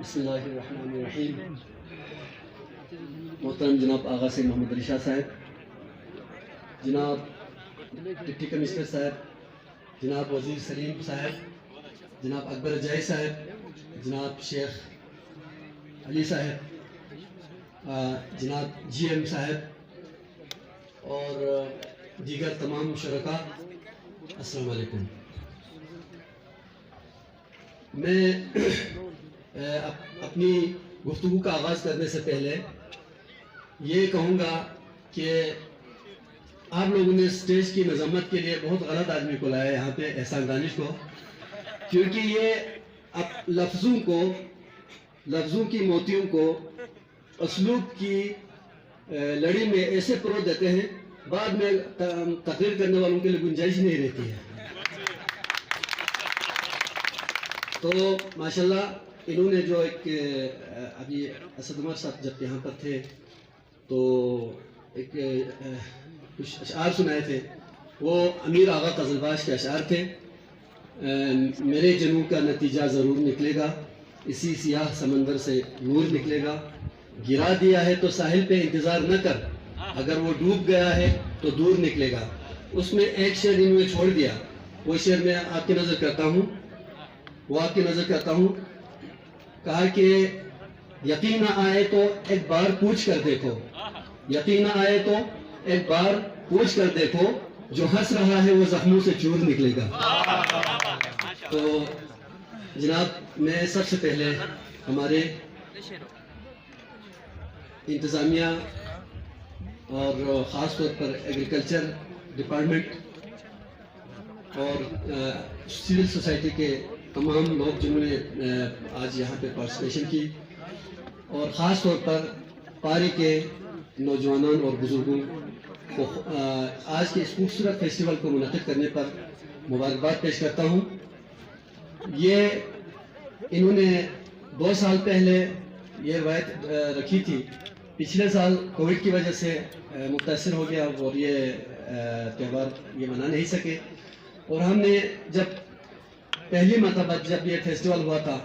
بسم اللہ الرحمن الرحیم. محترم جناب آغا سے محمد علی شاہ صاحب، جناب ڈپٹی کمشنر صاحب، جناب وزیر سلیم صاحب، جناب اکبر اجائی صاحب، جناب شیخ علی صاحب، جناب جی ایم صاحب اور دیگر تمام شرکاء، السلام علیکم. میں اپنی گفتگو کا آغاز کرنے سے پہلے یہ کہوں گا کہ آپ لوگوں نے اسٹیج کی مذمت کے لیے بہت غلط آدمی کو لایا یہاں پہ، احسان دانش کو، کیونکہ یہ لفظوں کی موتیوں کو اسلوب کی لڑی میں ایسے پرو دیتے ہیں، بعد میں تقریر کرنے والوں کے لیے گنجائش نہیں رہتی ہے. تو ماشاءاللہ انہوں نے جو ایک ابھی اسد عمر صاحب جب یہاں پر تھے تو ایک کچھ اشعار سنائے تھے، وہ امیر آغا قزلباش کے اشعار تھے. میرے جنوں کا نتیجہ ضرور نکلے گا، اسی سیاہ سمندر سے نور نکلے گا. گرا دیا ہے تو ساحل پہ انتظار نہ کر، اگر وہ ڈوب گیا ہے تو دور نکلے گا. اس میں ایک شعر انہوں نے چھوڑ دیا، وہ شعر میں آپ کی نظر کرتا ہوں. کہا کہ یقین نہ آئے تو ایک بار پوچھ کر دیکھو، یقین نہ آئے تو ایک بار پوچھ کر دیکھو، جو ہنس رہا ہے وہ زخموں سے چور نکلے گا. تو جناب میں سب سے پہلے ہمارے انتظامیہ اور خاص طور پر ایگریکلچر ڈپارٹمنٹ اور سول سوسائٹی کے تمام لوگ جنہوں نے آج یہاں پہ پارٹیسپیشن کی، اور خاص طور پر پاری کے نوجوانان اور بزرگوں کو آج کے اس خوبصورت فیسٹیول کو منعقد کرنے پر مبارکباد پیش کرتا ہوں. یہ انہوں نے 2 سال پہلے یہ روایت رکھی تھی، پچھلے سال کووڈ کی وجہ سے متاثر ہو گیا اور یہ تہوار یہ منا نہیں سکے. اور ہم نے جب پہلی مرتبہ جب یہ فیسٹیول ہوا تھا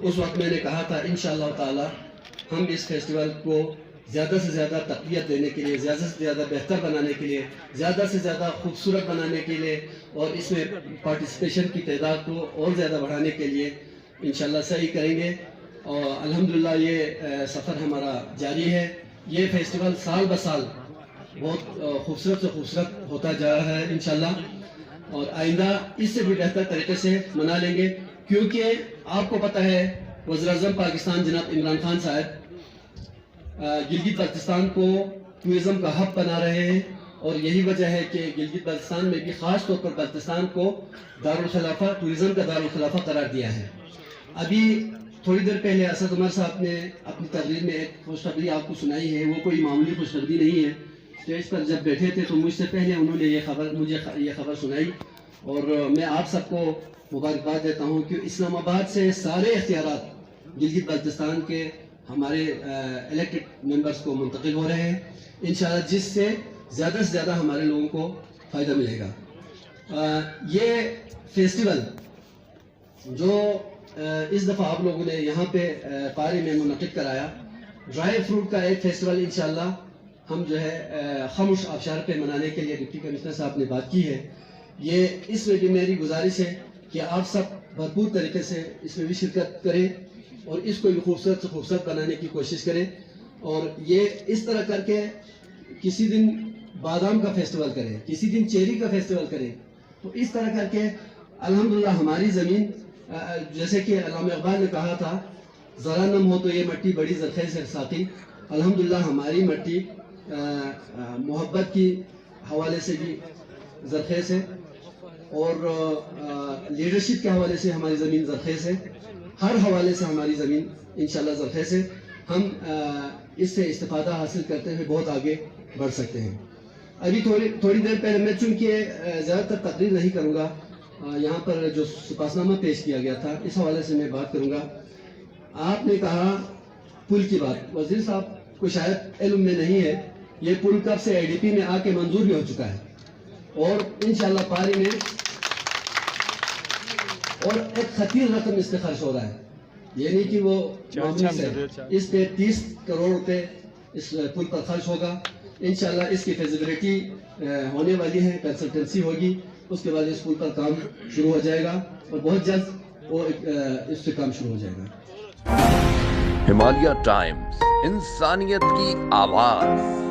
اس وقت میں نے کہا تھا انشاءاللہ تعالی ہم اس فیسٹیول کو زیادہ سے زیادہ تقویت دینے کے لیے، زیادہ سے زیادہ بہتر بنانے کے لیے، زیادہ سے زیادہ خوبصورت بنانے کے لیے اور اس میں پارٹیسپیشن کی تعداد کو اور زیادہ بڑھانے کے لیے انشاءاللہ صحیح کریں گے. اور الحمدللہ یہ سفر ہمارا جاری ہے. یہ فیسٹیول سال بسال بہت خوبصورت سے خوبصورت ہوتا جا رہا ہے انشاءاللہ، اور آئندہ اس سے بھی بہتر طریقے سے منا لیں گے. کیونکہ آپ کو پتہ ہے وزیر اعظم پاکستان جناب عمران خان صاحب گلگت بلتستان کو ٹورزم کا ہب بنا رہے ہیں، اور یہی وجہ ہے کہ گلگت بلتستان میں بھی خاص طور پر بلتستان کو دارالخلافہ، ٹورزم کا دارالخلافہ قرار دیا ہے. ابھی تھوڑی دیر پہلے اسد عمر صاحب نے اپنی تقریر میں ایک خوشخبری آپ کو سنائی ہے. وہ کوئی معمولی خوشخبری نہیں ہے. اسٹیج پر جب بیٹھے تھے تو مجھ سے پہلے انہوں نے مجھے یہ خبر سنائی، اور میں آپ سب کو مبارکباد دیتا ہوں کہ اسلام آباد سے سارے اختیارات گلگت بلتستان کے ہمارے الیکٹڈ ممبرز کو منتقل ہو رہے ہیں انشاءاللہ، جس سے زیادہ ہمارے لوگوں کو فائدہ ملے گا. یہ فیسٹیول جو اس دفعہ آپ لوگوں نے یہاں پہ پاری میں منعقد کرایا، ڈرائی فروٹ کا ایک فیسٹیول انشاءاللہ ہم جو ہے خاموش آبشار پہ منانے کے لیے ڈپٹی کمشنر صاحب نے بات کی ہے. یہ اس میں بھی میری گزارش ہے کہ آپ سب بھرپور طریقے سے اس میں بھی شرکت کریں اور اس کو بھی خوبصورت سے خوبصورت بنانے کی کوشش کریں. اور یہ اس طرح کر کے کسی دن بادام کا فیسٹیول کریں، کسی دن چیری کا فیسٹیول کریں. تو اس طرح کر کے الحمدللہ ہماری زمین، جیسے کہ علامہ اقبال نے کہا تھا ذرا نم ہو تو یہ مٹی بڑی زرخیز ہے ساتھی. الحمدللہ ہماری مٹی محبت کی حوالے سے بھی زرخیز ہے، اور لیڈرشپ کے حوالے سے ہماری زمین زرخیز ہے. ہر حوالے سے ہماری زمین انشاءاللہ زرخیز ہے. ہم اس سے استفادہ حاصل کرتے ہوئے بہت آگے بڑھ سکتے ہیں. ابھی تھوڑی دیر پہلے میں چونکہ زیادہ تر تقریر نہیں کروں گا، یہاں پر جو سپاسنامہ پیش کیا گیا تھا اس حوالے سے میں بات کروں گا. آپ نے کہا پل کی بات، وزیر صاحب کو شاید علم میں نہیں ہے، یہ پل کب سے ADP میں آ کے منظور بھی ہو چکا ہے، اور انشاءاللہ پاری میں اور ایک خطیر رقم اس پہ خرچ ہو رہا ہے. یہ نہیں کہ وہ معمولی سے، اس پہ 30 کروڑ روپے اس پل پر خرچ ہوگا. انشاءاللہ اس کی فیزیبلٹی ہونے والی ہے، کنسلٹنسی ہوگی، اس کے بعد اس پل پر کام شروع ہو جائے گا اور بہت جلد وہ اس پہ کام شروع ہو جائے گا. ہمالیہ ٹائمز، انسانیت کی آواز.